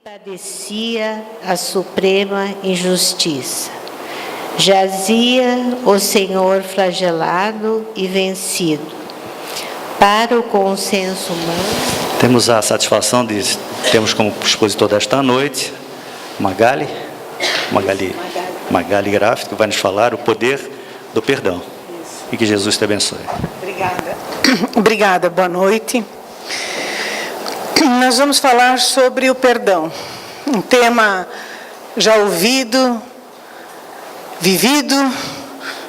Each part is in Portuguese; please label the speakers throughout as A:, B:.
A: Padecia a suprema injustiça. Jazia o Senhor flagelado e vencido. Para o consenso humano...
B: Temos a satisfação de termos como expositor desta noite Magali Graff, que vai nos falar o poder do perdão. E que Jesus te abençoe.
C: Obrigada. Obrigada, boa noite. Nós vamos falar sobre o perdão, um tema já ouvido, vivido,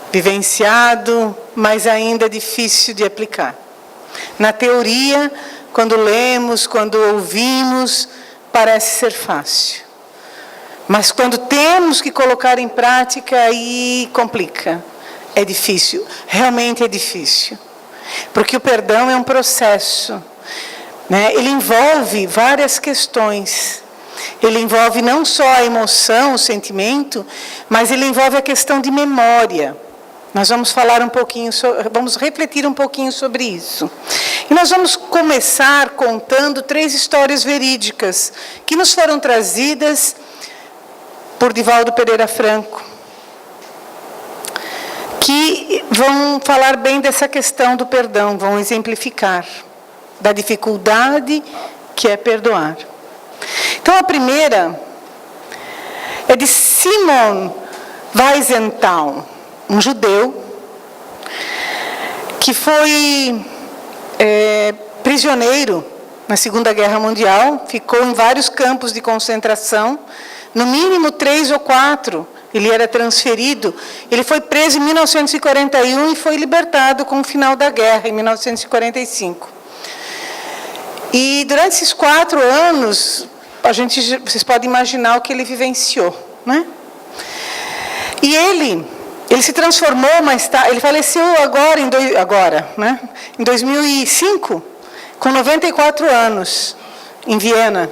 C: vivenciado, mas ainda difícil de aplicar. Na teoria, quando lemos, quando ouvimos, parece ser fácil. Mas quando temos que colocar em prática, aí complica. É difícil, realmente é difícil. Porque o perdão é um processo. Ele envolve várias questões. Ele envolve não só a emoção, o sentimento, mas ele envolve a questão de memória. Nós vamos falar um pouquinho, vamos refletir um pouquinho sobre isso. E nós vamos começar contando 3 histórias verídicas que nos foram trazidas por Divaldo Pereira Franco, que vão falar bem dessa questão do perdão, vão exemplificar da dificuldade que é perdoar. Então, a primeira é de Simon Wiesenthal, um judeu que foi prisioneiro na Segunda Guerra Mundial, ficou em vários campos de concentração, no mínimo 3 ou 4, ele era transferido. Ele foi preso em 1941 e foi libertado com o final da guerra, em 1945. E durante esses 4 anos, vocês podem imaginar o que ele vivenciou, né? E ele se transformou mais tarde, ele faleceu em 2005, com 94 anos, em Viena.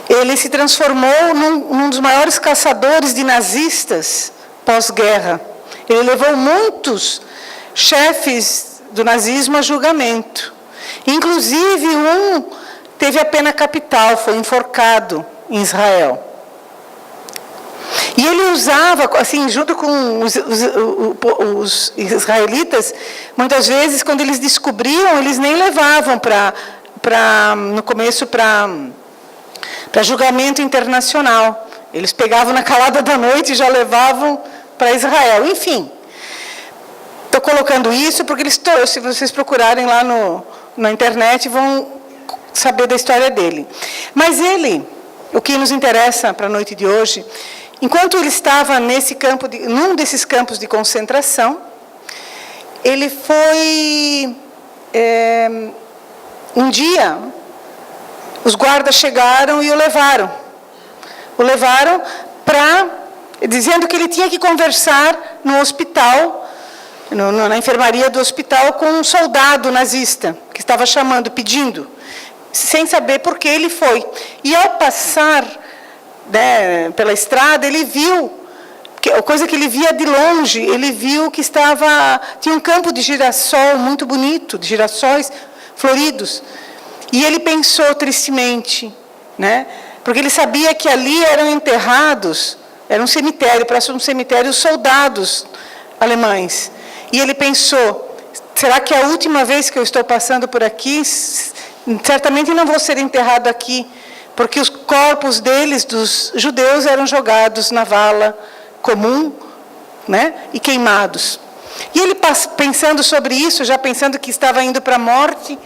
C: Ele se transformou num dos maiores caçadores de nazistas pós-guerra. Ele levou muitos chefes do nazismo a julgamento. Inclusive, um teve a pena capital, foi enforcado em Israel. E ele usava, assim, junto com os israelitas, muitas vezes, quando eles descobriam, eles nem levavam no começo, para julgamento internacional. Eles pegavam na calada da noite e já levavam para Israel. Enfim, estou colocando isso porque se vocês procurarem lá na internet, vão saber da história dele. Mas o que nos interessa para a noite de hoje, enquanto ele estava num desses campos de concentração, ele foi, um dia, os guardas chegaram e o levaram. Dizendo que ele tinha que conversar no hospital, na enfermaria do hospital, com um soldado nazista, que estava pedindo, sem saber por que ele foi. E ao passar pela estrada, ele viu, coisa que ele via de longe, ele viu que tinha um campo de girassol muito bonito, de girassóis floridos. E ele pensou tristemente, porque ele sabia que ali eram enterrados, era um cemitério, parece um cemitério, os soldados alemães. E ele pensou, será que é a última vez que eu estou passando por aqui? Certamente não vou ser enterrado aqui, porque os corpos dos judeus, eram jogados na vala comum, e queimados. E ele, pensando sobre isso, já pensando que estava indo para a morte,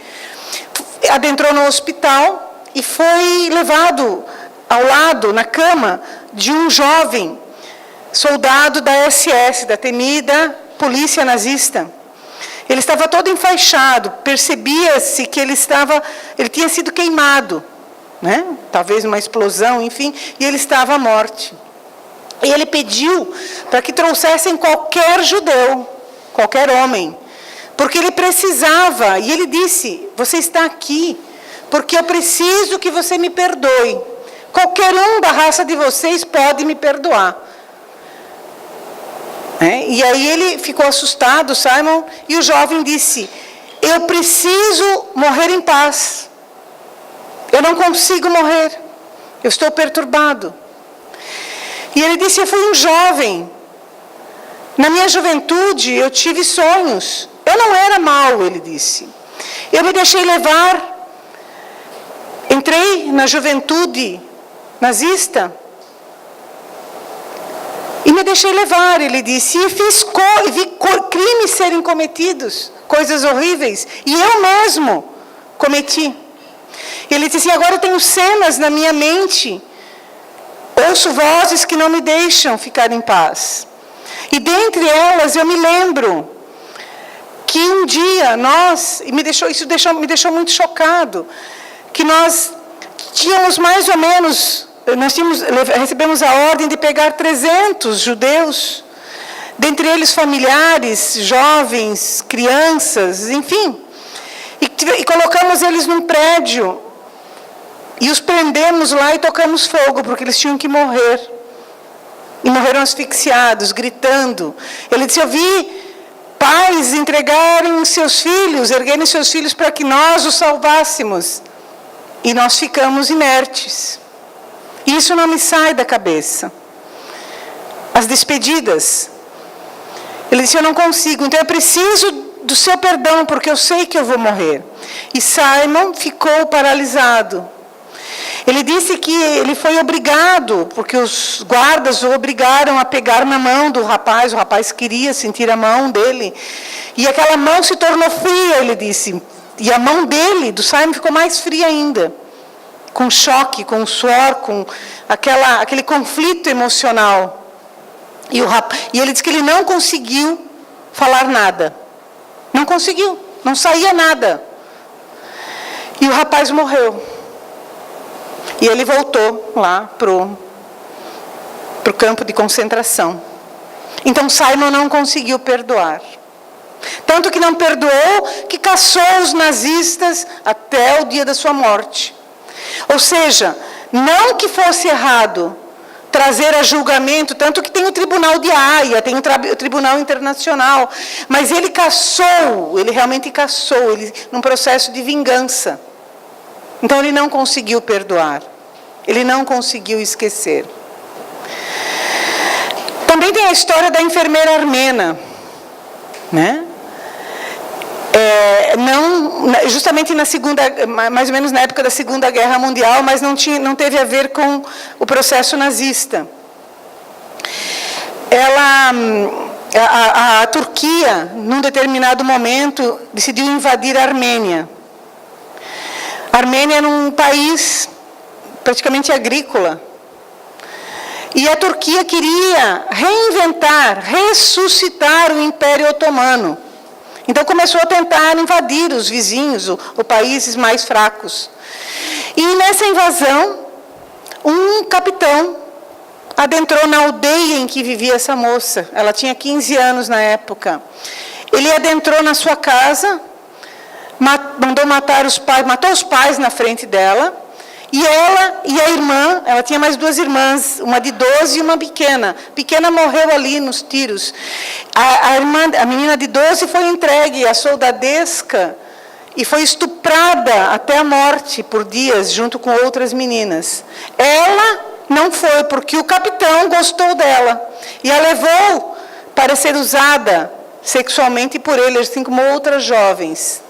C: adentrou no hospital e foi levado ao lado, na cama, de um jovem soldado da SS, da temida polícia nazista. Ele estava todo enfaixado, percebia-se que ele tinha sido queimado, talvez uma explosão, enfim, e ele estava à morte. E ele pediu para que trouxessem qualquer judeu, qualquer homem, porque ele precisava, e ele disse, você está aqui, porque eu preciso que você me perdoe. Qualquer um da raça de vocês pode me perdoar. E aí ele ficou assustado, Simon, e o jovem disse, eu preciso morrer em paz. Eu não consigo morrer. Eu estou perturbado. E ele disse, eu fui um jovem. Na minha juventude, eu tive sonhos. Eu não era mau, ele disse. Eu me deixei levar. Entrei na juventude nazista. E me deixei levar, ele disse. E vi crimes serem cometidos. Coisas horríveis. E eu mesmo cometi. Ele disse, agora eu tenho cenas na minha mente. Ouço vozes que não me deixam ficar em paz. E dentre elas eu me lembro que um dia me deixou muito chocado, que nós tínhamos mais ou menos, recebemos a ordem de pegar 300 judeus, dentre eles familiares, jovens, crianças, enfim, e colocamos eles num prédio, e os prendemos lá e tocamos fogo, porque eles tinham que morrer. E morreram asfixiados, gritando. Ele disse, eu vi pais entregarem seus filhos, erguerem seus filhos para que nós os salvássemos. E nós ficamos inertes. E isso não me sai da cabeça. As despedidas. Ele disse, eu não consigo, então eu preciso do seu perdão, porque eu sei que eu vou morrer. E Simon ficou paralisado. Ele disse que ele foi obrigado, porque os guardas o obrigaram a pegar na mão do rapaz, o rapaz queria sentir a mão dele, e aquela mão se tornou fria, ele disse, e a mão dele, do Simon, ficou mais fria ainda, com choque, com suor, com aquele conflito emocional. E ele disse que ele não conseguiu falar nada, não conseguiu, não saía nada, e o rapaz morreu. E ele voltou lá para o campo de concentração. Então Simon não conseguiu perdoar. Tanto que não perdoou, que caçou os nazistas até o dia da sua morte. Ou seja, não que fosse errado trazer a julgamento, tanto que tem o Tribunal de Haia, tem o Tribunal Internacional, mas ele realmente caçou, num processo de vingança. Então ele não conseguiu perdoar. Ele não conseguiu esquecer. Também tem a história da enfermeira armena, né? Justamente mais ou menos na época da Segunda Guerra Mundial, mas não teve a ver com o processo nazista. A Turquia, num determinado momento, decidiu invadir a Armênia. A Armênia era um país praticamente agrícola. E a Turquia queria ressuscitar o Império Otomano. Então começou a tentar invadir os vizinhos, os países mais fracos. E nessa invasão, um capitão adentrou na aldeia em que vivia essa moça. Ela tinha 15 anos na época. Ele adentrou na sua casa, mandou matar os pais, matou os pais na frente dela, e ela e a irmã, ela tinha mais 2 irmãs, uma de 12 e uma pequena. A pequena morreu ali nos tiros. A menina de 12 foi entregue à soldadesca e foi estuprada até a morte por dias, junto com outras meninas. Ela não foi, porque o capitão gostou dela e a levou para ser usada sexualmente por ele, assim como outras jovens.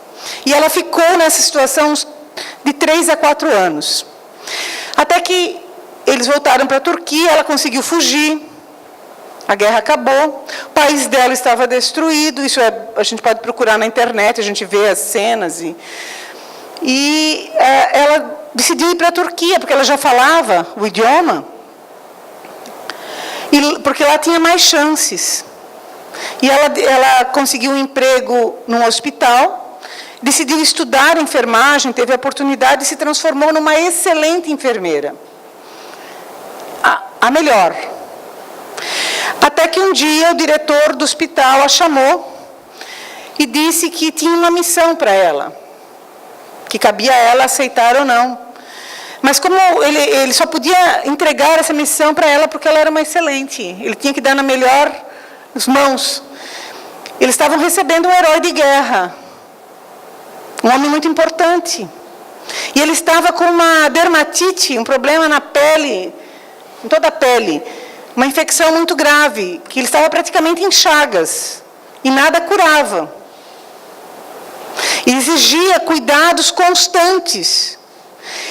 C: E ela ficou nessa situação de 3 a 4 anos. Até que eles voltaram para a Turquia, ela conseguiu fugir, a guerra acabou, o país dela estava destruído, a gente pode procurar na internet, a gente vê as cenas. Ela decidiu ir para a Turquia, porque ela já falava o idioma, porque lá tinha mais chances. E ela conseguiu um emprego num hospital, decidiu estudar enfermagem, teve a oportunidade e se transformou numa excelente enfermeira. A melhor. Até que um dia o diretor do hospital a chamou e disse que tinha uma missão para ela, que cabia a ela aceitar ou não. Mas como ele só podia entregar essa missão para ela porque ela era uma excelente, ele tinha que dar na melhor mãos. Eles estavam recebendo um herói de guerra, um homem muito importante. E ele estava com uma dermatite, um problema na pele, em toda a pele, uma infecção muito grave, que ele estava praticamente em chagas, e nada curava. E exigia cuidados constantes.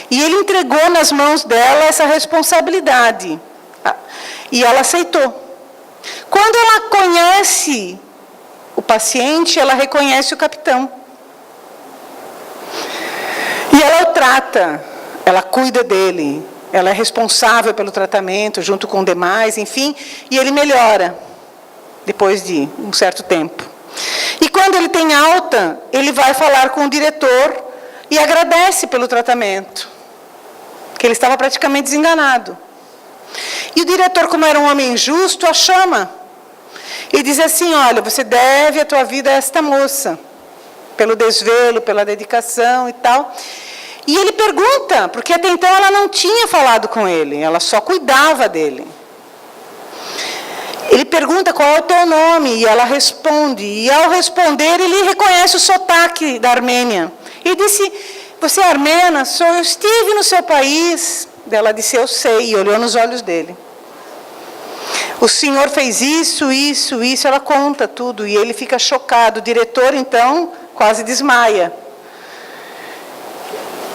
C: E ele entregou nas mãos dela essa responsabilidade. E ela aceitou. Quando ela conhece o paciente, ela reconhece o capitão. E ela o trata, ela cuida dele, ela é responsável pelo tratamento, junto com demais, enfim, e ele melhora, depois de um certo tempo. E quando ele tem alta, ele vai falar com o diretor e agradece pelo tratamento, que ele estava praticamente desenganado. E o diretor, como era um homem justo, a chama e diz assim: olha, você deve a tua vida a esta moça, pelo desvelo, pela dedicação e tal. E ele pergunta, porque até então ela não tinha falado com ele, ela só cuidava dele. Ele pergunta qual é o teu nome, e ela responde. E ao responder, ele reconhece o sotaque da Armênia. E disse: você é armena? Eu estive no seu país. Ela disse: eu sei, e olhou nos olhos dele. O senhor fez isso, isso, isso. Ela conta tudo, e ele fica chocado. O diretor, então, quase desmaia.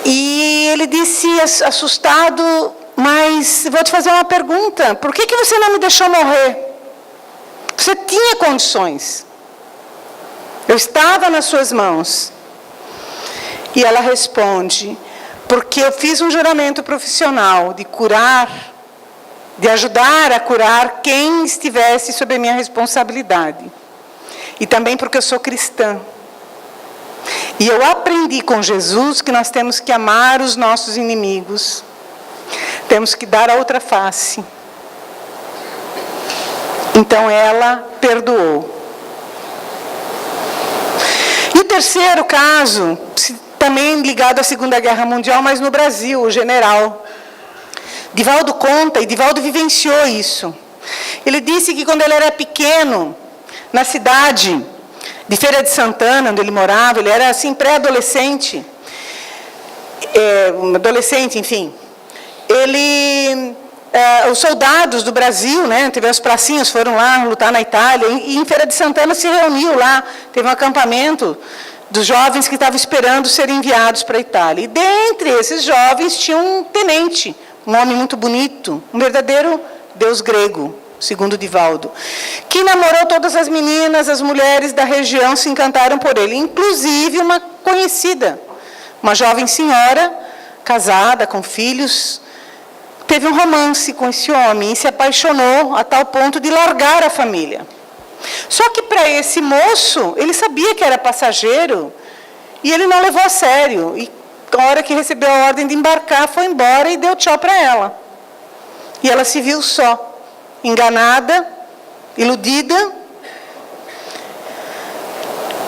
C: E ele disse, assustado: mas vou te fazer uma pergunta. Por que você não me deixou morrer? Você tinha condições. Eu estava nas suas mãos. E ela responde: porque eu fiz um juramento profissional de curar, de ajudar a curar quem estivesse sob a minha responsabilidade. E também porque eu sou cristã. E eu aprendi com Jesus que nós temos que amar os nossos inimigos. Temos que dar a outra face. Então ela perdoou. E o terceiro caso, também ligado à Segunda Guerra Mundial, mas no Brasil, o general Divaldo conta, e Divaldo vivenciou isso. Ele disse que quando ele era pequeno, na cidade de Feira de Santana, onde ele morava, ele era assim pré-adolescente, adolescente, enfim. Os soldados do Brasil, né, teve as pracinhas, foram lá lutar na Itália, e em Feira de Santana se reuniu lá, teve um acampamento dos jovens que estavam esperando ser enviados para a Itália. E dentre esses jovens tinha um tenente, um homem muito bonito, um verdadeiro deus grego, segundo Divaldo, que namorou todas as meninas, as mulheres da região se encantaram por ele, inclusive uma conhecida, uma jovem senhora, casada, com filhos, teve um romance com esse homem e se apaixonou a tal ponto de largar a família. Só que para esse moço, ele sabia que era passageiro e ele não levou a sério. E na hora que recebeu a ordem de embarcar, foi embora e deu tchau para ela. E ela se viu só, enganada, iludida.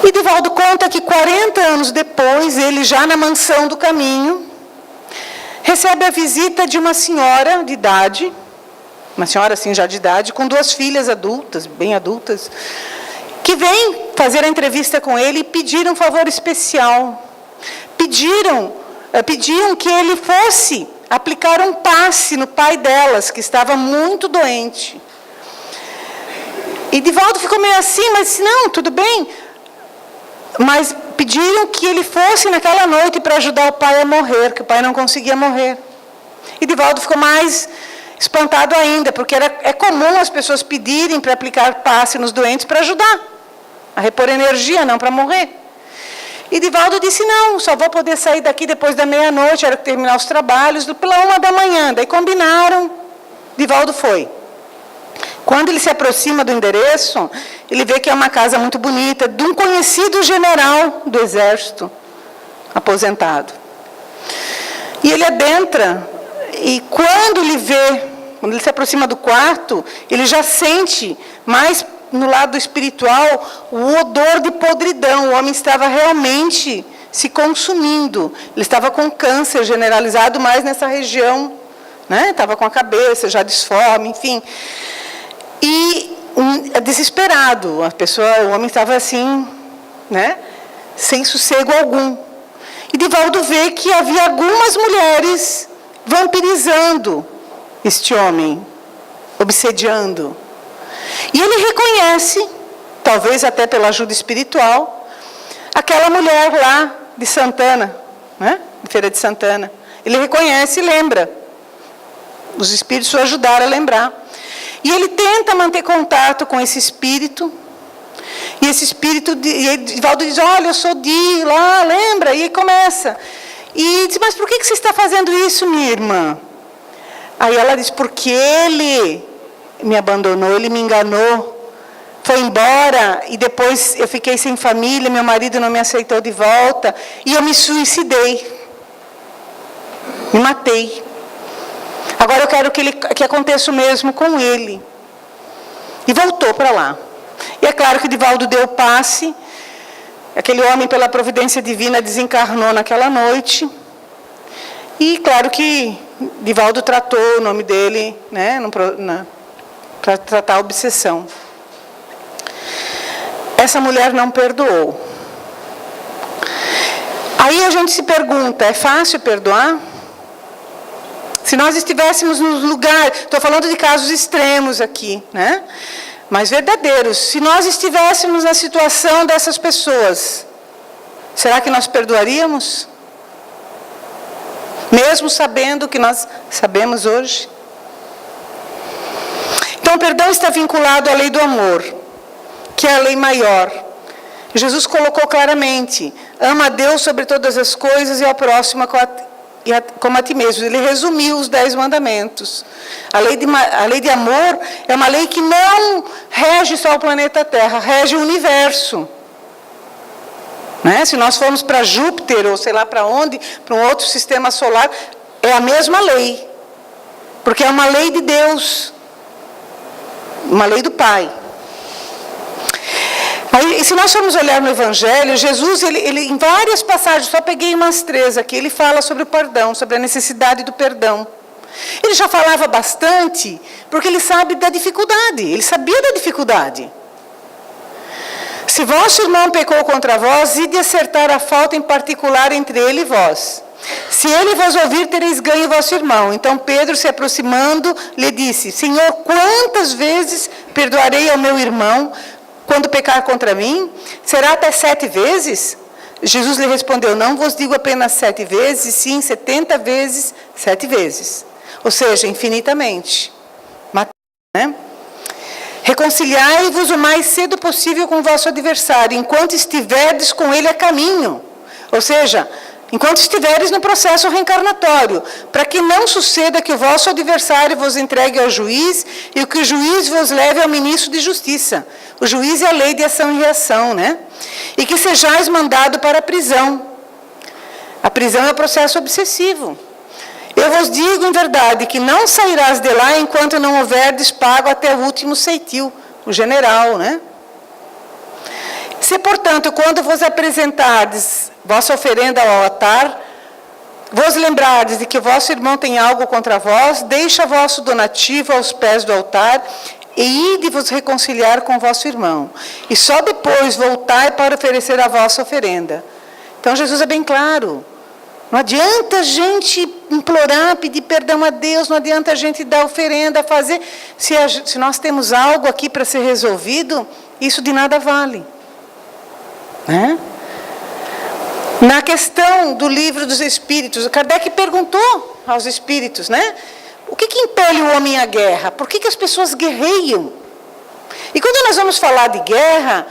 C: E Divaldo conta que 40 anos depois, ele já na mansão do caminho, recebe a visita de uma senhora de idade, uma senhora assim já de idade, com 2 filhas adultas, bem adultas, que vem fazer a entrevista com ele e pediram um favor especial. Pediam que ele fosse aplicar um passe no pai delas, que estava muito doente. E Divaldo ficou meio assim, mas disse: não, tudo bem. Mas pediram que ele fosse naquela noite para ajudar o pai a morrer, que o pai não conseguia morrer. E Divaldo ficou mais espantado ainda, porque é comum as pessoas pedirem para aplicar passe nos doentes para ajudar a repor energia, não para morrer. E Divaldo disse: não, só vou poder sair daqui depois da meia-noite, era que terminar os trabalhos, pela 1 da manhã. Daí combinaram, Divaldo foi. Quando ele se aproxima do endereço, ele vê que é uma casa muito bonita, de um conhecido general do exército, aposentado. E ele adentra, e quando ele se aproxima do quarto, ele já sente, mais no lado espiritual, o odor de podridão. O homem estava realmente se consumindo. Ele estava com câncer generalizado mais nessa região, né? Estava com a cabeça já disforme, enfim. E desesperado, o homem estava assim, né, sem sossego algum. E Divaldo vê que havia algumas mulheres vampirizando este homem, obsediando. E ele reconhece, talvez até pela ajuda espiritual, aquela mulher lá de Santana, né? De Feira de Santana. Ele reconhece e lembra. Os espíritos o ajudaram a lembrar. E ele tenta manter contato com esse espírito. E esse espírito, e Divaldo diz, olha, eu sou Di, lá, lembra? E começa. E diz, mas por que você está fazendo isso, minha irmã? Aí ela diz, porque ele me abandonou, ele me enganou, foi embora, e depois eu fiquei sem família, meu marido não me aceitou de volta, e eu me suicidei, me matei. Agora eu quero que aconteça o mesmo com ele. E voltou para lá. E é claro que Divaldo deu o passe, aquele homem, pela providência divina, desencarnou naquela noite, e claro que Divaldo tratou o nome dele, né, para tratar a obsessão. Essa mulher não perdoou. Aí a gente se pergunta, é fácil perdoar? Se nós estivéssemos no lugar, estou falando de casos extremos aqui, né? Mas verdadeiros. Se nós estivéssemos na situação dessas pessoas, será que nós perdoaríamos? Mesmo sabendo o que nós sabemos hoje? Então, o perdão está vinculado à lei do amor, que é a lei maior. Jesus colocou claramente, ama a Deus sobre todas as coisas e ao próximo como a ti mesmo. Ele resumiu os 10 mandamentos. A lei de amor é uma lei que não rege só o planeta Terra, rege o universo. Né? Se nós formos para Júpiter, ou sei lá para onde, para um outro sistema solar, é a mesma lei. Porque é uma lei de Deus. Uma lei do Pai. Aí, se nós formos olhar no Evangelho, Jesus, ele em várias passagens, só peguei umas 3 aqui, ele fala sobre o perdão, sobre a necessidade do perdão. Ele já falava bastante, porque ele sabe da dificuldade, ele sabia da dificuldade. Se vosso irmão pecou contra vós, ide acertar a falta em particular entre ele e vós. Se ele vos ouvir, tereis ganho vosso irmão. Então Pedro, se aproximando, lhe disse, Senhor, quantas vezes perdoarei ao meu irmão quando pecar contra mim? Será até 7 vezes? Jesus lhe respondeu, não vos digo apenas 7 vezes, sim 70 vezes, 7 vezes. Ou seja, infinitamente. Né? Reconciliai-vos o mais cedo possível com o vosso adversário, enquanto estiverdes com ele a caminho. Ou seja, enquanto estiveres no processo reencarnatório, para que não suceda que o vosso adversário vos entregue ao juiz e que o juiz vos leve ao ministro de justiça. O juiz é a lei de ação e reação, né? E que sejais mandado para a prisão. A prisão é o processo obsessivo. Eu vos digo em verdade que não sairás de lá enquanto não houverdes pago até o último ceitil, o general, né? Se, portanto, quando vos apresentardes vossa oferenda ao altar, vos lembrardes de que o vosso irmão tem algo contra vós, deixa vosso donativo aos pés do altar e ide vos reconciliar com vosso irmão. E só depois voltai para oferecer a vossa oferenda. Então Jesus é bem claro. Não adianta a gente implorar, pedir perdão a Deus, não adianta a gente dar oferenda, fazer. Se nós temos algo aqui para ser resolvido, isso de nada vale. Né? Na questão do livro dos Espíritos, Kardec perguntou aos Espíritos, né? O que impele o homem à guerra? Por que as pessoas guerreiam? E quando nós vamos falar de guerra,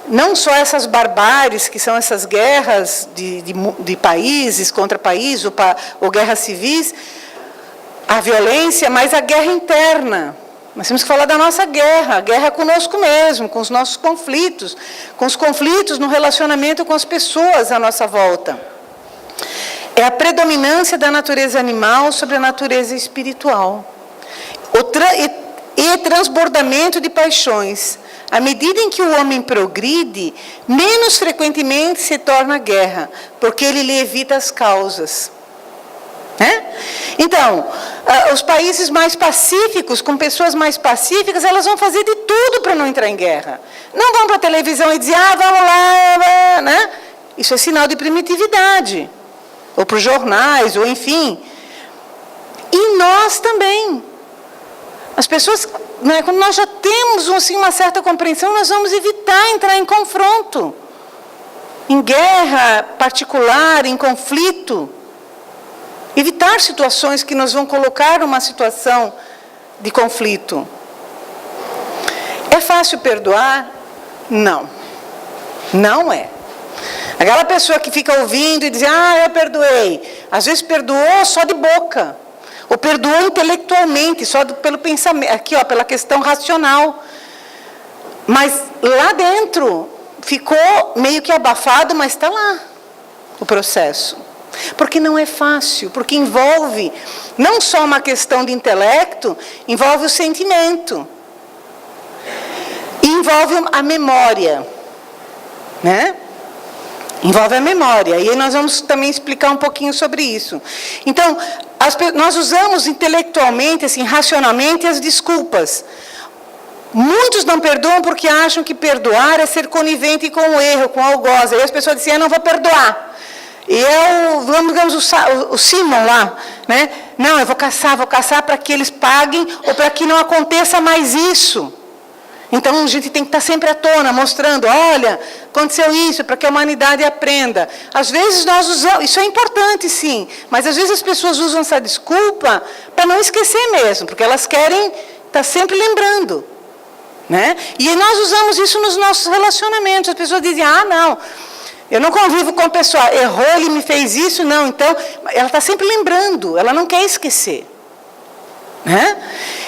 C: não só essas barbáries, que são essas guerras de países contra países, ou guerras civis, a violência, mas a guerra interna. Nós temos que falar da nossa guerra, a guerra conosco mesmo, com os nossos conflitos, com os conflitos no relacionamento com as pessoas à nossa volta. É a predominância da natureza animal sobre a natureza espiritual. E transbordamento de paixões. À medida em que o homem progride, menos frequentemente se torna guerra, porque ele lhe evita as causas. Né? Então, os países mais pacíficos, com pessoas mais pacíficas, elas vão fazer de tudo para não entrar em guerra. Não vão para a televisão e dizer, vamos lá, né? Isso é sinal de primitividade. Ou para os jornais, ou enfim. nós também. As pessoas, né, quando nós já temos assim, uma certa compreensão, nós vamos evitar entrar em confronto, em guerra particular, em conflito. Evitar situações que nos vão colocar numa situação de conflito. É fácil perdoar? Não. Não é. Aquela pessoa que fica ouvindo e diz, eu perdoei. Às vezes perdoou só de boca. Ou perdoou intelectualmente, só pelo pensamento, aqui, pela questão racional. Mas lá dentro ficou meio que abafado, mas está lá o processo. Porque não é fácil, porque envolve não só uma questão de intelecto, envolve o sentimento. E envolve a memória. Né? Envolve a memória. E aí nós vamos também explicar um pouquinho sobre isso. Então, nós usamos intelectualmente, assim, racionalmente, as desculpas. Muitos não perdoam porque acham que perdoar é ser conivente com o erro, com o algoz. Aí as pessoas dizem, eu não vou perdoar. E digamos, o Simon lá, né? Não, eu vou caçar para que eles paguem ou para que não aconteça mais isso. Então, a gente tem que estar sempre à tona, mostrando, olha, aconteceu isso, para que a humanidade aprenda. Às vezes nós usamos, isso é importante sim, mas às vezes as pessoas usam essa desculpa para não esquecer mesmo, porque elas querem estar sempre lembrando. Né? E nós usamos isso nos nossos relacionamentos. As pessoas dizem, não, eu não convivo com a pessoa, errou, ele me fez isso, não. Então, ela está sempre lembrando, ela não quer esquecer. Né?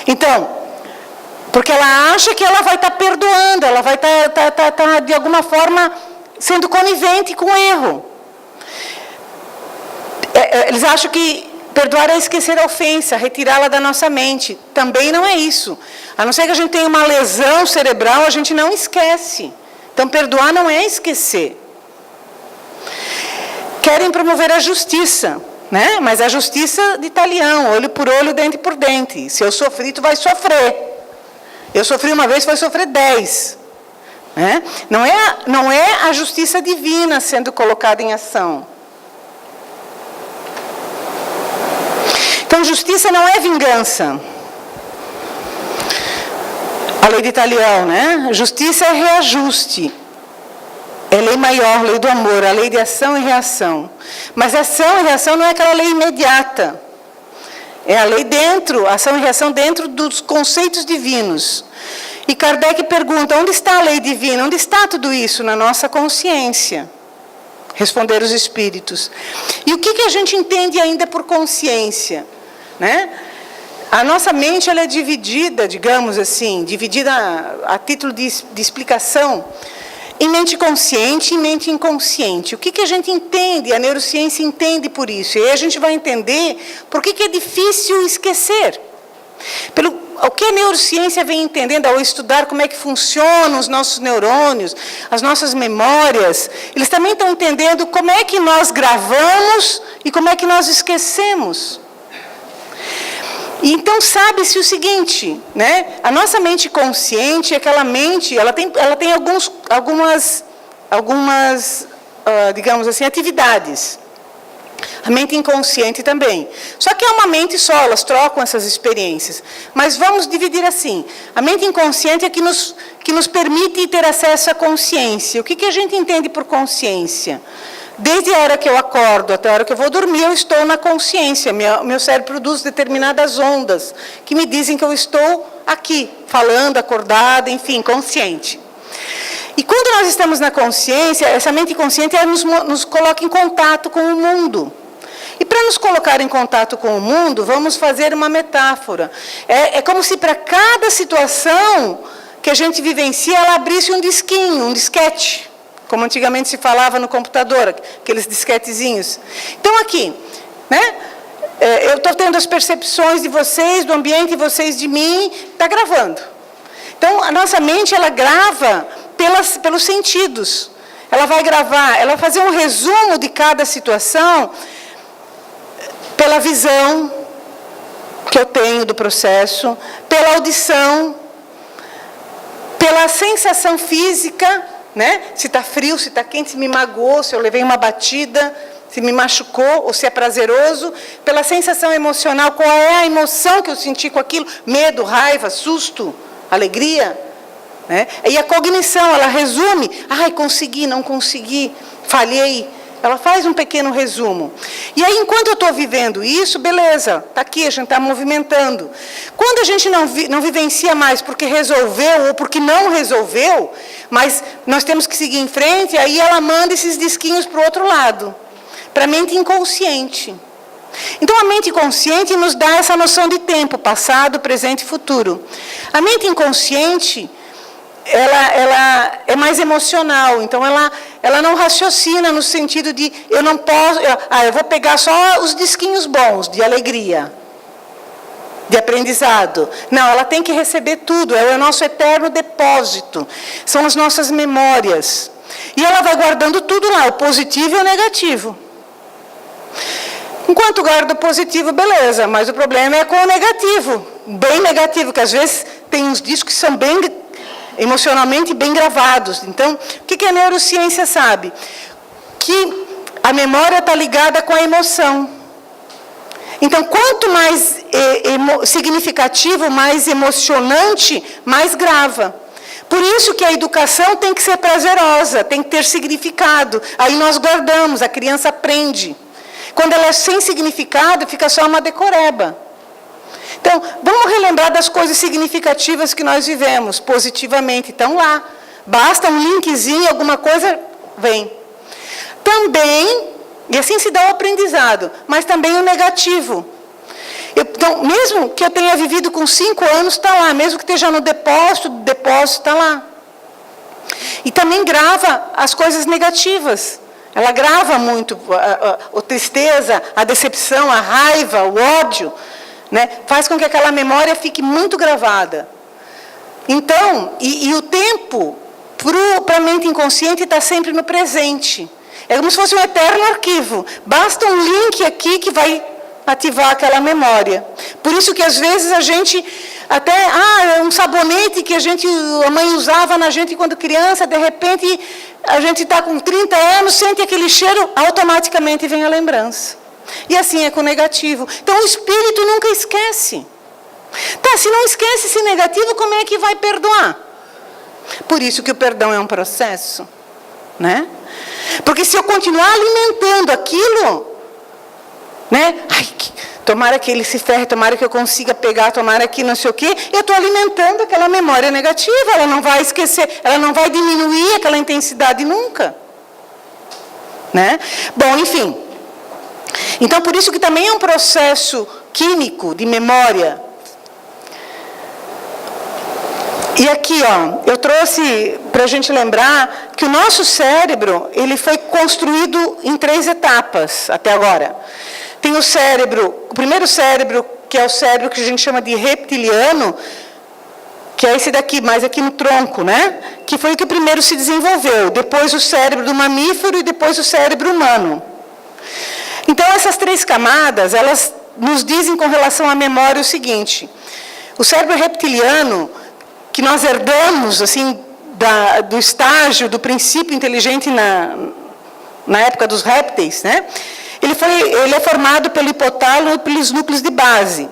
C: Então, porque ela acha que ela vai estar perdoando, ela vai estar de alguma forma, sendo conivente com o erro. Eles acham que perdoar é esquecer a ofensa, retirá-la da nossa mente. Também não é isso. A não ser que a gente tenha uma lesão cerebral, a gente não esquece. Então, perdoar não é esquecer. Querem promover a justiça, né? Mas a justiça de talião, olho por olho, dente por dente. Se eu sofri, tu vai sofrer. Eu sofri uma vez, vai sofrer 10. Né? Não é a justiça divina sendo colocada em ação. Então, justiça não é vingança. A lei de Talião, né? Justiça é reajuste. É lei maior, lei do amor, a lei de ação e reação. Mas ação e reação não é aquela lei imediata. É a lei dentro, ação e reação dentro dos conceitos divinos. E Kardec pergunta, onde está a lei divina? Onde está tudo isso? Na nossa consciência. Responderam os espíritos. E o que a gente entende ainda por consciência? Né? A nossa mente ela é dividida, digamos assim, dividida a título de explicação, em mente consciente e mente inconsciente. O que a gente entende, a neurociência entende por isso. E aí a gente vai entender por que é difícil esquecer. O que a neurociência vem entendendo ao estudar como é que funcionam os nossos neurônios, as nossas memórias, eles também estão entendendo como é que nós gravamos e como é que nós esquecemos. E então sabe-se o seguinte, né? A nossa mente consciente, aquela mente, ela tem algumas, digamos assim, atividades. A mente inconsciente também. Só que é uma mente só, elas trocam essas experiências. Mas vamos dividir assim. A mente inconsciente é que nos permite ter acesso à consciência. O que a gente entende por consciência? Desde a hora que eu acordo até a hora que eu vou dormir, eu estou na consciência. Meu cérebro produz determinadas ondas que me dizem que eu estou aqui, falando, acordada, enfim, consciente. E quando nós estamos na consciência, essa mente consciente ela nos coloca em contato com o mundo. E para nos colocar em contato com o mundo, vamos fazer uma metáfora. É como se para cada situação que a gente vivencia, ela abrisse um disquinho, um disquete. Como antigamente se falava no computador, aqueles disquetezinhos. Então aqui, né? Eu estou tendo as percepções de vocês, do ambiente de vocês, de mim, está gravando. Então a nossa mente, ela grava pelos sentidos. Ela vai gravar, ela vai fazer um resumo de cada situação pela visão que eu tenho do processo, pela audição, pela sensação física, né? Se está frio, se está quente, se me magoou, se eu levei uma batida, se me machucou ou se é prazeroso, pela sensação emocional, qual é a emoção que eu senti com aquilo, medo, raiva, susto, alegria. Né? E a cognição, ela resume, consegui, não consegui, falhei. Ela faz um pequeno resumo. E aí, enquanto eu estou vivendo isso, beleza, está aqui, a gente está movimentando. Quando a gente não vivencia mais porque resolveu ou porque não resolveu, mas nós temos que seguir em frente, aí ela manda esses disquinhos para o outro lado, para a mente inconsciente. Então, a mente consciente nos dá essa noção de tempo, passado, presente e futuro. A mente inconsciente, ela é mais emocional, então ela não raciocina no sentido de, eu não posso, eu vou pegar só os disquinhos bons, de alegria, de aprendizado. Não, ela tem que receber tudo, é o nosso eterno depósito, são as nossas memórias. E ela vai guardando tudo lá, o positivo e o negativo. Enquanto guarda o positivo, beleza, mas o problema é com o negativo, bem negativo, que às vezes tem uns discos que são bem emocionalmente bem gravados. Então, o que a neurociência sabe? Que a memória está ligada com a emoção. Então, quanto mais significativo, mais emocionante, mais grava. Por isso que a educação tem que ser prazerosa, tem que ter significado. Aí nós guardamos, a criança aprende. Quando ela é sem significado, fica só uma decoreba. Então, vamos relembrar das coisas significativas que nós vivemos, positivamente. Então, lá, basta um linkzinho, alguma coisa, vem. Também, e assim se dá o aprendizado, mas também o negativo. Então, mesmo que eu tenha vivido com 5 anos, está lá. Mesmo que esteja no depósito está lá. E também grava as coisas negativas. Ela grava muito a tristeza, a decepção, a raiva, o ódio. Né? Faz com que aquela memória fique muito gravada. Então, e o tempo, para a mente inconsciente, está sempre no presente. É como se fosse um eterno arquivo. Basta um link aqui que vai ativar aquela memória. Por isso que, às vezes, a gente até... um sabonete que a mãe usava na gente quando criança, de repente, a gente está com 30 anos, sente aquele cheiro, automaticamente vem a lembrança. E assim é com o negativo. Então, o espírito nunca esquece. Tá, se não esquece esse negativo, como é que vai perdoar? Por isso que o perdão é um processo. Né? Porque se eu continuar alimentando aquilo, né? Tomara que ele se ferre, tomara que eu consiga pegar, tomara que não sei o quê, eu estou alimentando aquela memória negativa, ela não vai esquecer, ela não vai diminuir aquela intensidade nunca. Né? Bom, enfim... Então, por isso que também é um processo químico de memória. E aqui, eu trouxe para a gente lembrar que o nosso cérebro, ele foi construído em 3 etapas até agora. Tem o primeiro cérebro, que é o cérebro que a gente chama de reptiliano, que é esse daqui, mais aqui no tronco, né? Que foi o que primeiro se desenvolveu. Depois o cérebro do mamífero e depois o cérebro humano. Então, essas 3 camadas, elas nos dizem com relação à memória o seguinte: o cérebro reptiliano, que nós herdamos, assim, do estágio, do princípio inteligente na época dos répteis, né? Ele é formado pelo hipotálamo e pelos núcleos de base,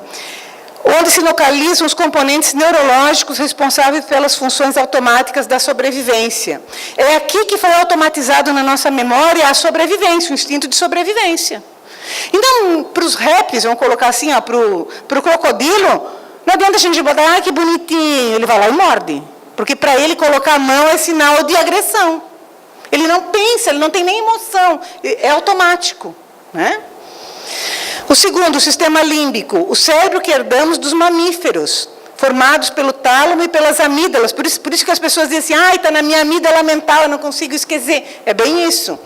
C: onde se localizam os componentes neurológicos responsáveis pelas funções automáticas da sobrevivência. É aqui que foi automatizado na nossa memória a sobrevivência, o instinto de sobrevivência. Então, para os répteis, vamos colocar assim, para o crocodilo, não adianta a gente botar, que bonitinho, ele vai lá e morde. Porque para ele colocar a mão é sinal de agressão. Ele não pensa, ele não tem nem emoção, é automático. Né? O segundo, o sistema límbico, o cérebro que herdamos dos mamíferos, formados pelo tálamo e pelas amígdalas. Por isso que as pessoas dizem assim, está na minha amígdala mental, eu não consigo esquecer. É bem isso.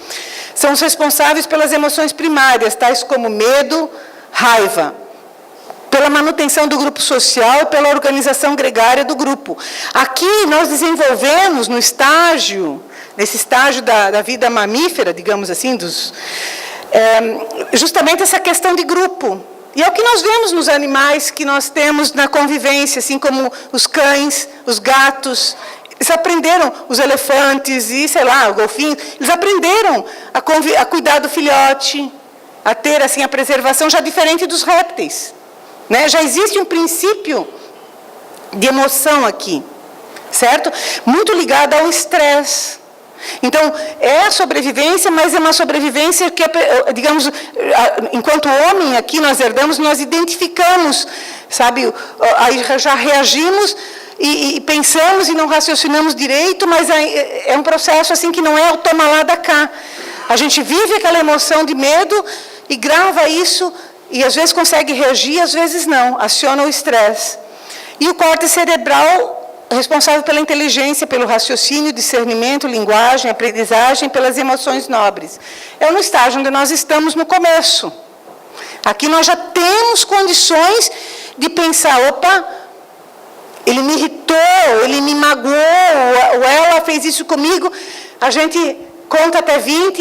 C: São os responsáveis pelas emoções primárias, tais como medo, raiva, pela manutenção do grupo social e pela organização gregária do grupo. Aqui nós desenvolvemos nesse estágio da vida mamífera, digamos assim, justamente essa questão de grupo. E é o que nós vemos nos animais que nós temos na convivência, assim como os cães, os gatos. Eles aprenderam, os elefantes e, sei lá, o golfinho, eles aprenderam a cuidar do filhote, a ter assim, a preservação já diferente dos répteis. Né? Já existe um princípio de emoção aqui, certo? Muito ligado ao estresse. Então, é a sobrevivência, mas é uma sobrevivência que, digamos, enquanto homem aqui nós herdamos, nós identificamos, sabe, aí já reagimos e pensamos e não raciocinamos direito, mas é um processo assim que não é o toma lá da cá. A gente vive aquela emoção de medo e grava isso e às vezes consegue reagir, às vezes não, aciona o estresse. E o córtex cerebral responsável pela inteligência, pelo raciocínio, discernimento, linguagem, aprendizagem, pelas emoções nobres. É no estágio onde nós estamos no começo. Aqui nós já temos condições de pensar, opa, ele me irritou, ele me magoou, ou ela fez isso comigo. A gente conta até 20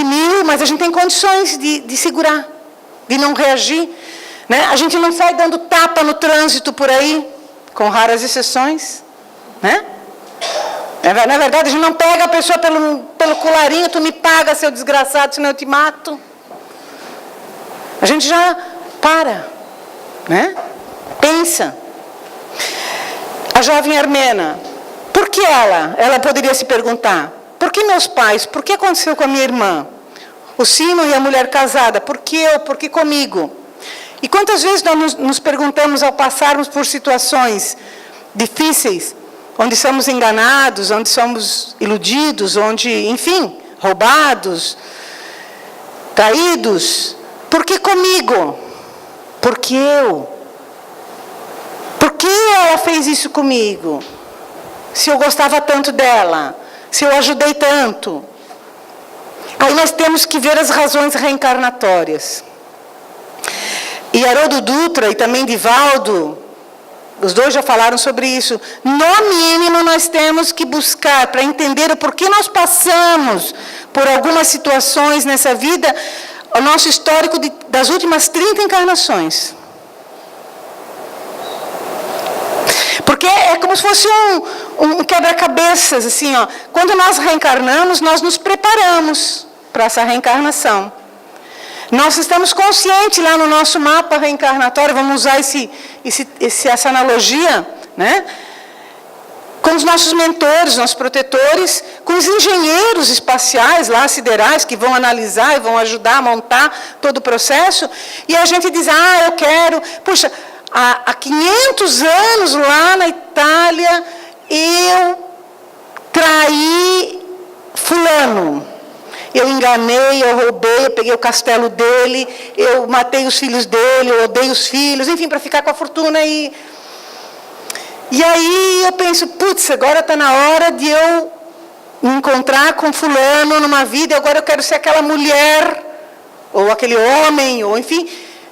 C: mil, mas a gente tem condições de segurar, de não reagir. Né? A gente não sai dando tapa no trânsito por aí, com raras exceções, né? Na verdade, a gente não pega a pessoa pelo colarinho, tu me paga, seu desgraçado, senão eu te mato. A gente já para, né? Pensa. A jovem armena, por que ela? Ela poderia se perguntar, por que meus pais? Por que aconteceu com a minha irmã? O sino e a mulher casada, por que eu? Por que comigo? E quantas vezes nós nos perguntamos ao passarmos por situações difíceis, onde somos enganados, onde somos iludidos, onde, enfim, roubados, traídos, por que comigo? Por que eu? Por que ela fez isso comigo? Se eu gostava tanto dela, se eu ajudei tanto. Aí nós temos que ver as razões reencarnatórias. E Haroldo Dutra e também Divaldo, os dois já falaram sobre isso. No mínimo, nós temos que buscar, para entender o porquê nós passamos por algumas situações nessa vida, o nosso histórico das últimas 30 encarnações. Porque é como se fosse um quebra-cabeças, assim, ó. Quando nós reencarnamos, nós nos preparamos para essa reencarnação. Nós estamos conscientes lá no nosso mapa reencarnatório, vamos usar essa analogia, né? Com os nossos mentores, nossos protetores, com os engenheiros espaciais lá, siderais, que vão analisar e vão ajudar a montar todo o processo, e a gente diz, eu quero, puxa, há 500 anos lá na Itália, eu traí fulano. Eu enganei, eu roubei, eu peguei o castelo dele, eu matei os filhos dele, eu odeio os filhos, enfim, para ficar com a fortuna. E aí eu penso, putz, agora está na hora de eu me encontrar com fulano numa vida, e agora eu quero ser aquela mulher, ou aquele homem, ou enfim,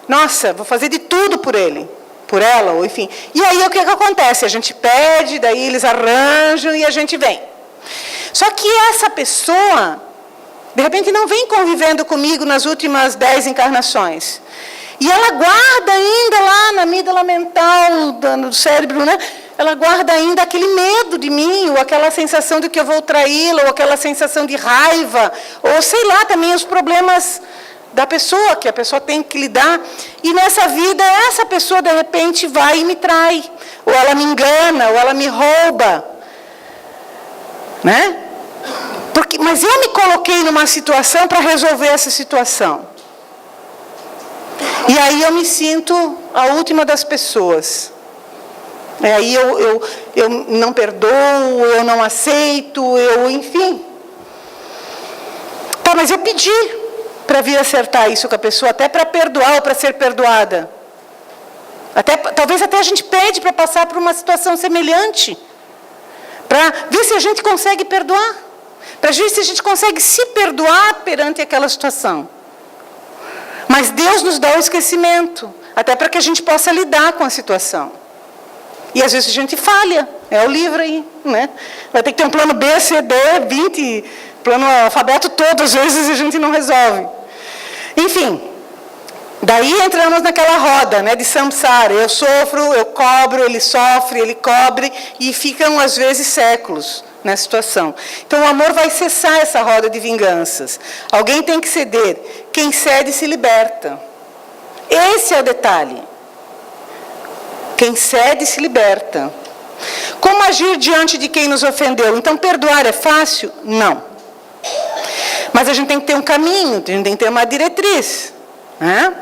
C: nossa, vou fazer de tudo por ele, por ela, ou enfim. E aí o que acontece? A gente pede, daí eles arranjam e a gente vem. Só que essa pessoa, de repente, não vem convivendo comigo nas últimas 10 encarnações. E ela guarda ainda lá na amígdala mental do cérebro, né? Ela guarda ainda aquele medo de mim, ou aquela sensação de que eu vou traí-la, ou aquela sensação de raiva, ou sei lá, também os problemas da pessoa, que a pessoa tem que lidar. E nessa vida, essa pessoa, de repente, vai e me trai. Ou ela me engana, ou ela me rouba. Né? Mas eu me coloquei numa situação para resolver essa situação. E aí eu me sinto a última das pessoas. Aí eu não perdoo, eu não aceito, enfim. Tá, mas eu pedi para vir acertar isso com a pessoa, até para perdoar ou para ser perdoada. Talvez até a gente pede para passar por uma situação semelhante, para ver se a gente consegue perdoar, para ver se a gente consegue se perdoar perante aquela situação. Mas Deus nos dá o esquecimento, até para que a gente possa lidar com a situação. E às vezes a gente falha, é o livro aí, né? Vai ter que ter um plano B, C, D, 20, plano alfabeto todo, às vezes a gente não resolve. Enfim, Daí entramos naquela roda, né, de samsara. Eu sofro, eu cobro, ele sofre, ele cobre, e ficam, às vezes, séculos nessa situação. Então, o amor vai cessar essa roda de vinganças. Alguém tem que ceder. Quem cede se liberta. Esse é o detalhe. Quem cede se liberta. Como agir diante de quem nos ofendeu? Então, perdoar é fácil? Não. Mas a gente tem que ter um caminho, a gente tem que ter uma diretriz, né?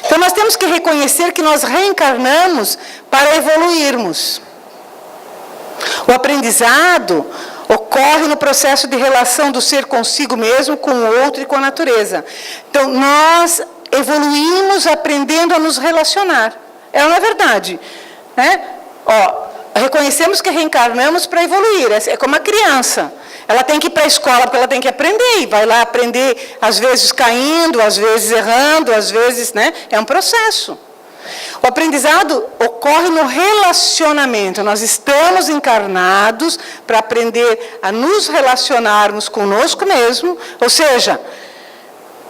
C: Então, nós temos que reconhecer que nós reencarnamos para evoluirmos. O aprendizado ocorre no processo de relação do ser consigo mesmo, com o outro e com a natureza. Então, nós evoluímos aprendendo a nos relacionar. Não é verdade? Né? Reconhecemos que reencarnamos para evoluir. É como a criança. Ela tem que ir para a escola porque ela tem que aprender. E vai lá aprender, às vezes caindo, às vezes errando, às vezes, né? É um processo. O aprendizado ocorre no relacionamento. Nós estamos encarnados para aprender a nos relacionarmos conosco mesmo. Ou seja,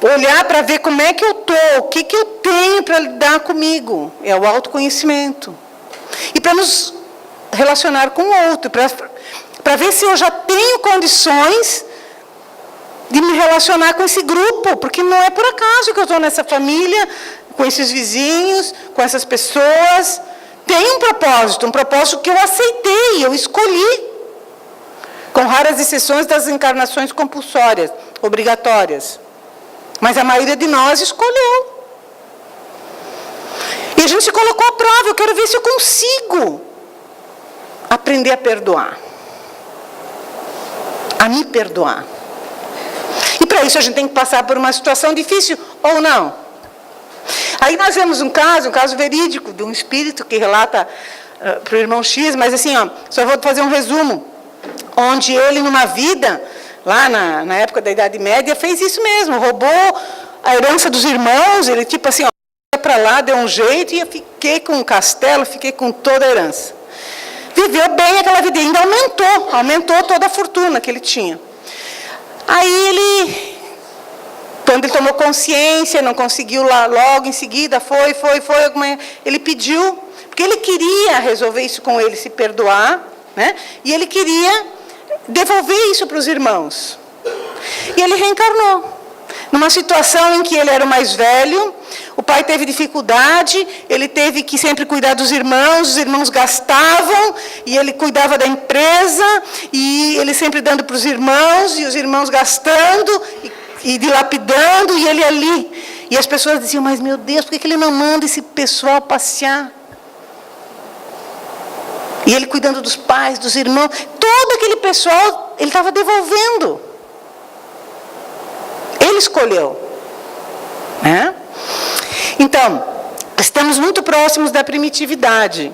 C: olhar para ver como é que eu estou, o que eu tenho para lidar comigo. É o autoconhecimento. E para nos relacionar com o outro, para ver se eu já tenho condições de me relacionar com esse grupo, porque não é por acaso que eu estou nessa família, com esses vizinhos, com essas pessoas. Tem um propósito que eu aceitei, eu escolhi, com raras exceções das encarnações compulsórias, obrigatórias. Mas a maioria de nós escolheu. E a gente se colocou à prova. Eu quero ver se eu consigo aprender a perdoar. A me perdoar. E para isso a gente tem que passar por uma situação difícil ou não. Aí nós vemos um caso verídico, de um espírito que relata para o irmão X, mas assim, só vou fazer um resumo. Onde ele, numa vida, lá na época da Idade Média, fez isso mesmo, roubou a herança dos irmãos, ele tipo assim, para lá, deu um jeito, e eu fiquei com o castelo, fiquei com toda a herança. Viveu bem aquela vida, e ainda aumentou toda a fortuna que ele tinha. Aí ele, quando ele tomou consciência, não conseguiu lá, logo em seguida, ele pediu, porque ele queria resolver isso com ele, se perdoar, né? E ele queria devolver isso para os irmãos. E ele reencarnou. Numa situação em que ele era o mais velho, o pai teve dificuldade, ele teve que sempre cuidar dos irmãos, os irmãos gastavam, e ele cuidava da empresa, e ele sempre dando para os irmãos, e os irmãos gastando, e dilapidando, e ele ali. E as pessoas diziam, mas meu Deus, por que ele não manda esse pessoal passear? E ele cuidando dos pais, dos irmãos, todo aquele pessoal, ele estava devolvendo. Ele escolheu. Né? Então, estamos muito próximos da primitividade.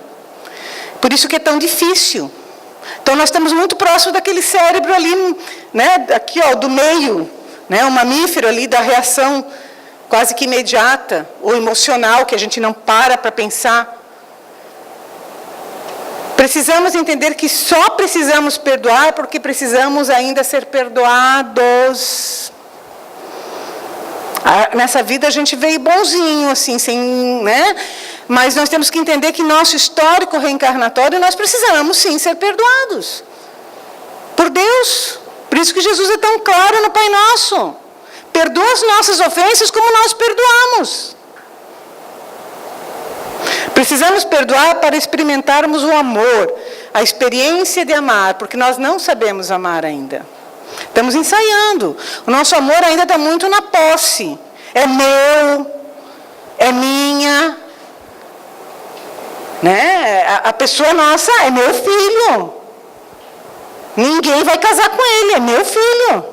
C: Por isso que é tão difícil. Então, nós estamos muito próximos daquele cérebro ali, né, aqui, do meio, né, o mamífero ali, da reação quase que imediata, ou emocional, que a gente não para pensar. Precisamos entender que só precisamos perdoar porque precisamos ainda ser perdoados. Nessa vida a gente veio bonzinho, assim, sem, né? Mas nós temos que entender que nosso histórico reencarnatório, nós precisamos sim ser perdoados. Por Deus. Por isso que Jesus é tão claro no Pai Nosso. Perdoa as nossas ofensas como nós perdoamos. Precisamos perdoar para experimentarmos o amor, a experiência de amar, porque nós não sabemos amar ainda. Estamos ensaiando. O nosso amor ainda está muito na posse. É meu, é minha. Né? A pessoa nossa é meu filho. Ninguém vai casar com ele, é meu filho.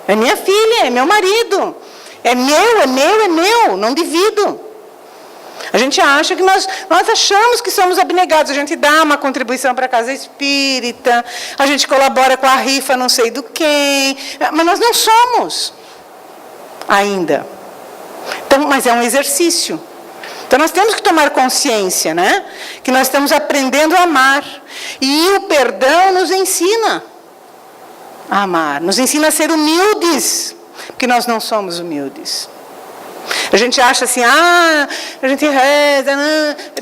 C: É minha filha, é meu marido. É meu, não divido. A gente acha que nós achamos que somos abnegados. A gente dá uma contribuição para a casa espírita, a gente colabora com a rifa não sei do quem, mas nós não somos ainda. Então, mas é um exercício. Então nós temos que tomar consciência, né? Que nós estamos aprendendo a amar. E o perdão nos ensina a amar, nos ensina a ser humildes, porque nós não somos humildes. A gente acha assim, a gente reza,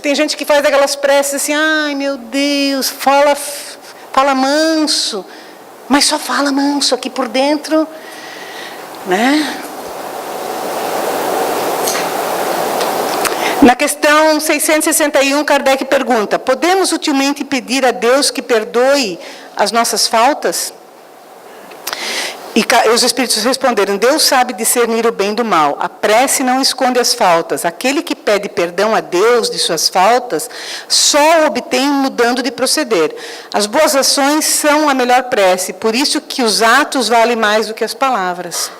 C: tem gente que faz aquelas preces assim, ai meu Deus, fala manso, mas só fala manso aqui por dentro, né? Na questão 661, Kardec pergunta, podemos utilmente pedir a Deus que perdoe as nossas faltas? E os Espíritos responderam, Deus sabe discernir o bem do mal, a prece não esconde as faltas, aquele que pede perdão a Deus de suas faltas, só o obtém mudando de proceder. As boas ações são a melhor prece, por isso que os atos valem mais do que as palavras.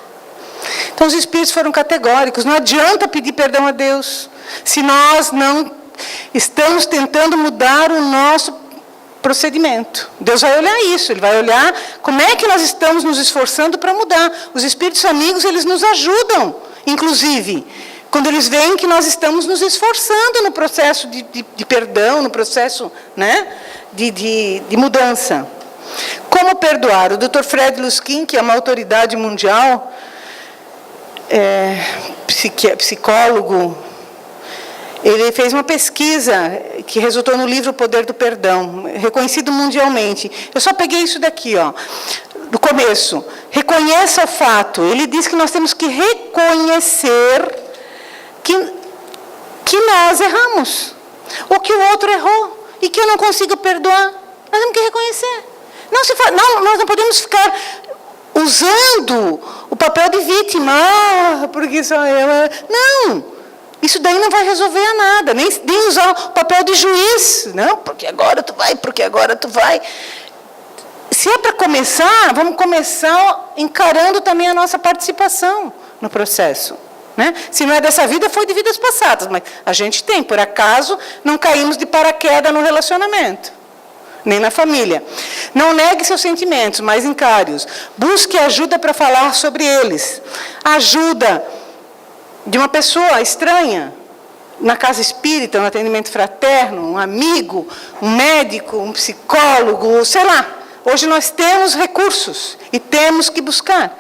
C: Então os Espíritos foram categóricos, não adianta pedir perdão a Deus, se nós não estamos tentando mudar o nosso procedimento. Deus vai olhar isso, Ele vai olhar como é que nós estamos nos esforçando para mudar. Os Espíritos amigos, eles nos ajudam, inclusive, quando eles veem que nós estamos nos esforçando no processo de perdão, no processo, né, de mudança. Como perdoar? O Dr. Fred Luskin, que é uma autoridade mundial, psicólogo, ele fez uma pesquisa que resultou no livro O Poder do Perdão, reconhecido mundialmente. Eu só peguei isso daqui, ó, do começo. Reconheça o fato. Ele diz que nós temos que reconhecer que nós erramos, ou que o outro errou, e que eu não consigo perdoar. Nós temos que reconhecer. Nós não podemos ficar usando o papel de vítima. Porque só eu... Não! Isso daí não vai resolver nada, nem usar o papel de juiz. Não, porque agora tu vai. Se é para começar, vamos começar encarando também a nossa participação no processo. Né? Se não é dessa vida, foi de vidas passadas, mas a gente tem, por acaso, não caímos de paraquedas no relacionamento, nem na família. Não negue seus sentimentos, mas encare-os. Busque ajuda para falar sobre eles. Ajuda de uma pessoa estranha, na casa espírita, no atendimento fraterno, um amigo, um médico, um psicólogo, sei lá. Hoje nós temos recursos e temos que buscar.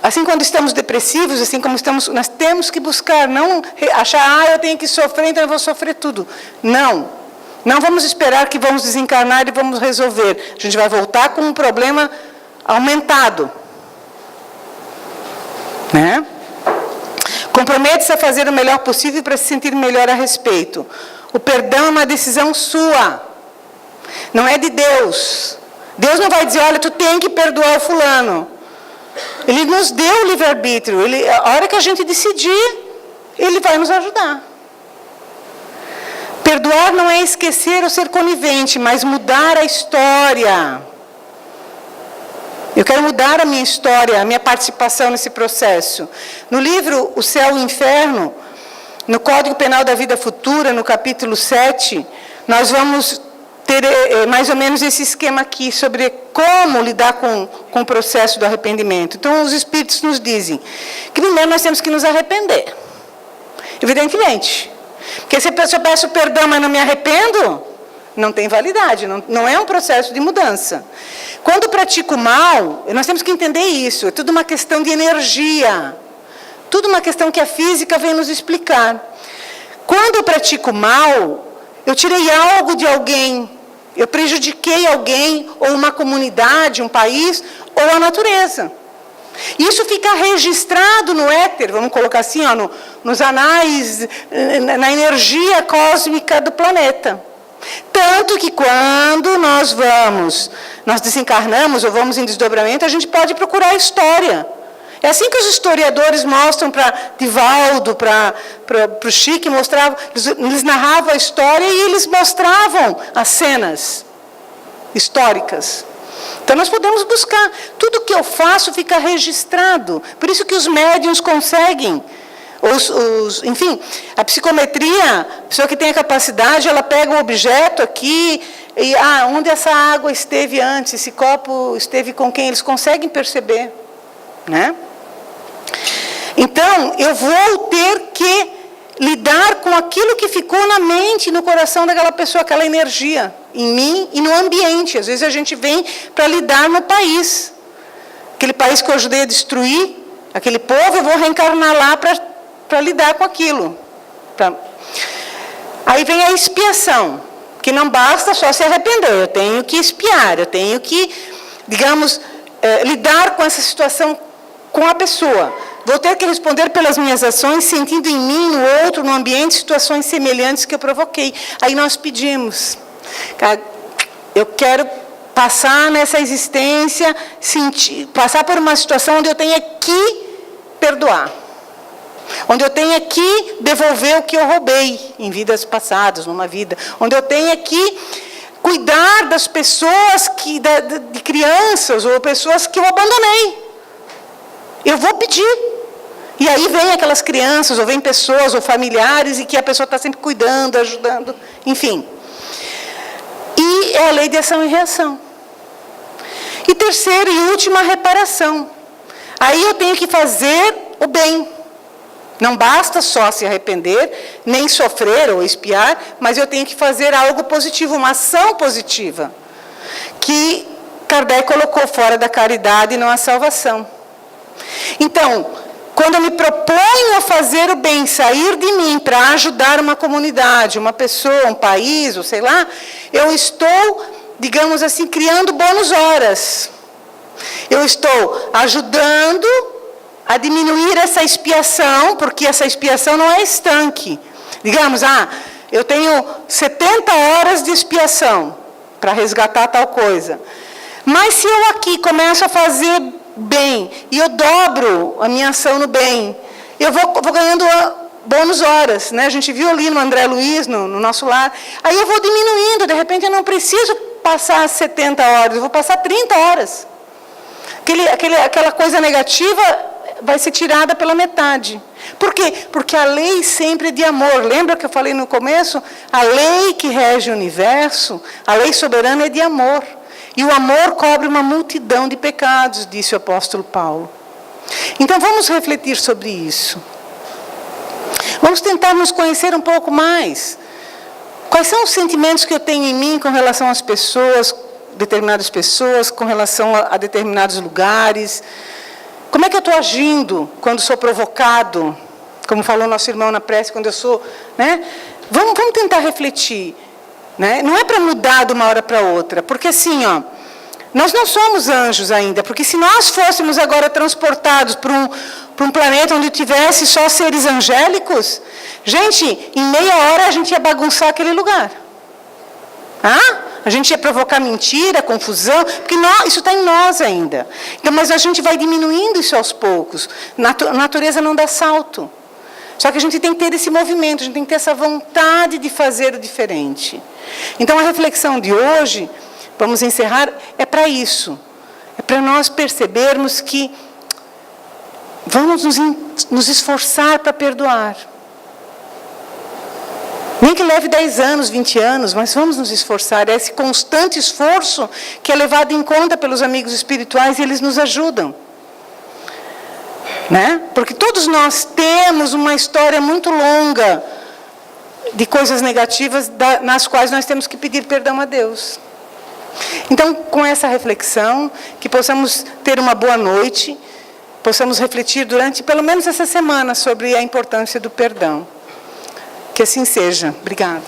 C: Assim, quando estamos depressivos, assim como nós temos que buscar, não achar, eu tenho que sofrer, então eu vou sofrer tudo. Não. Não vamos esperar que vamos desencarnar e vamos resolver. A gente vai voltar com um problema aumentado. Né? Compromete-se a fazer o melhor possível para se sentir melhor a respeito. O perdão é uma decisão sua. Não é de Deus. Deus não vai dizer, olha, tu tem que perdoar o fulano. Ele nos deu o livre-arbítrio. A hora que a gente decidir, Ele vai nos ajudar. Perdoar não é esquecer ou ser conivente, mas mudar a história. Eu quero mudar a minha história, a minha participação nesse processo. No livro O Céu e o Inferno, no Código Penal da Vida Futura, no capítulo 7, nós vamos ter mais ou menos esse esquema aqui, sobre como lidar com o processo do arrependimento. Então, os Espíritos nos dizem que primeiro nós temos que nos arrepender. Evidentemente. Porque se eu peço perdão, mas não me arrependo, não tem validade, não é um processo de mudança. Quando pratico mal, nós temos que entender isso, é tudo uma questão de energia, tudo uma questão que a física vem nos explicar. Quando eu pratico mal, eu tirei algo de alguém, eu prejudiquei alguém, ou uma comunidade, um país, ou a natureza. Isso fica registrado no éter, vamos colocar assim, ó, nos anais, na energia cósmica do planeta. Tanto que quando nós desencarnamos ou vamos em desdobramento, a gente pode procurar a história. É assim que os historiadores mostram para Divaldo, para o Chico, eles narravam a história e eles mostravam as cenas históricas. Então nós podemos buscar. Tudo que eu faço fica registrado. Por isso que os médiuns conseguem. Enfim, a psicometria, a pessoa que tem a capacidade, ela pega um objeto aqui, e onde essa água esteve antes, esse copo esteve com quem, eles conseguem perceber. Né? Então, eu vou ter que lidar com aquilo que ficou na mente, no coração daquela pessoa, aquela energia, em mim e no ambiente. Às vezes a gente vem para lidar no país. Aquele país que eu ajudei a destruir, aquele povo, eu vou reencarnar lá para para lidar com aquilo. Aí vem a expiação, que não basta só se arrepender, eu tenho que expiar, eu tenho que, digamos, lidar com essa situação com a pessoa. Vou ter que responder pelas minhas ações, sentindo em mim, no outro, no ambiente, situações semelhantes que eu provoquei. Aí nós pedimos, eu quero passar nessa existência, passar por uma situação onde eu tenha que perdoar. Onde eu tenha que devolver o que eu roubei em vidas passadas, numa vida. Onde eu tenha que cuidar das pessoas, de crianças ou pessoas que eu abandonei. Eu vou pedir. E aí vem aquelas crianças, ou vem pessoas, ou familiares, e que a pessoa está sempre cuidando, ajudando, enfim. E é a lei de ação e reação. E terceiro e último, a reparação. Aí eu tenho que fazer o bem. Não basta só se arrepender, nem sofrer ou expiar, mas eu tenho que fazer algo positivo, uma ação positiva. Que Kardec colocou fora da caridade e não a salvação. Então, quando eu me proponho a fazer o bem, sair de mim para ajudar uma comunidade, uma pessoa, um país, ou sei lá, eu estou, digamos assim, criando bônus horas. Eu estou ajudando a diminuir essa expiação, porque essa expiação não é estanque. Digamos, eu tenho 70 horas de expiação para resgatar tal coisa. Mas se eu aqui começo a fazer bem, e eu dobro a minha ação no bem, eu vou ganhando bônus horas, né? A gente viu ali no André Luiz, no nosso lar. Aí eu vou diminuindo, de repente eu não preciso passar 70 horas, eu vou passar 30 horas. Aquela coisa negativa vai ser tirada pela metade. Por quê? Porque a lei sempre é de amor. Lembra que eu falei no começo? A lei que rege o universo, a lei soberana é de amor. E o amor cobre uma multidão de pecados, disse o apóstolo Paulo. Então vamos refletir sobre isso. Vamos tentar nos conhecer um pouco mais. Quais são os sentimentos que eu tenho em mim com relação às pessoas, determinadas pessoas, com relação a determinados lugares? Como é que eu estou agindo quando sou provocado? Como falou nosso irmão na prece, quando eu sou... Né? Vamos tentar refletir. Né? Não é para mudar de uma hora para outra, porque assim, nós não somos anjos ainda, porque se nós fôssemos agora transportados para um planeta onde tivesse só seres angélicos, gente, em meia hora a gente ia bagunçar aquele lugar. A gente ia provocar mentira, confusão, porque isso está em nós ainda. Então, mas a gente vai diminuindo isso aos poucos. A natureza não dá salto. Só que a gente tem que ter esse movimento, a gente tem que ter essa vontade de fazer o diferente. Então, a reflexão de hoje, vamos encerrar, é para isso. É para nós percebermos que vamos nos esforçar para perdoar. Nem que leve 10 anos, 20 anos, mas vamos nos esforçar. É esse constante esforço que é levado em conta pelos amigos espirituais e eles nos ajudam. Né? Porque todos nós temos uma história muito longa de coisas negativas nas quais nós temos que pedir perdão a Deus. Então, com essa reflexão, que possamos ter uma boa noite, possamos refletir durante pelo menos essa semana sobre a importância do perdão. Que assim seja. Obrigada.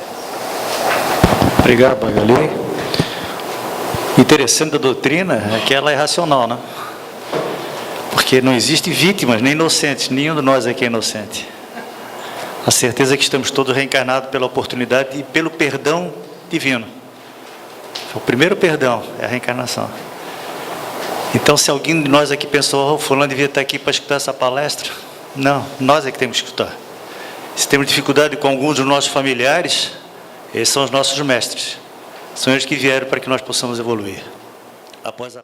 B: Obrigado, Magali. Interessante da doutrina é que ela é racional, né? Porque não existe vítimas nem inocentes, nenhum de nós aqui é inocente. A certeza é que estamos todos reencarnados pela oportunidade e pelo perdão divino. O primeiro perdão é a reencarnação. Então, se alguém de nós aqui pensou, fulano devia estar aqui para escutar essa palestra, não, nós é que temos que escutar. Se temos dificuldade com alguns dos nossos familiares, esses são os nossos mestres. São eles que vieram para que nós possamos evoluir. Após a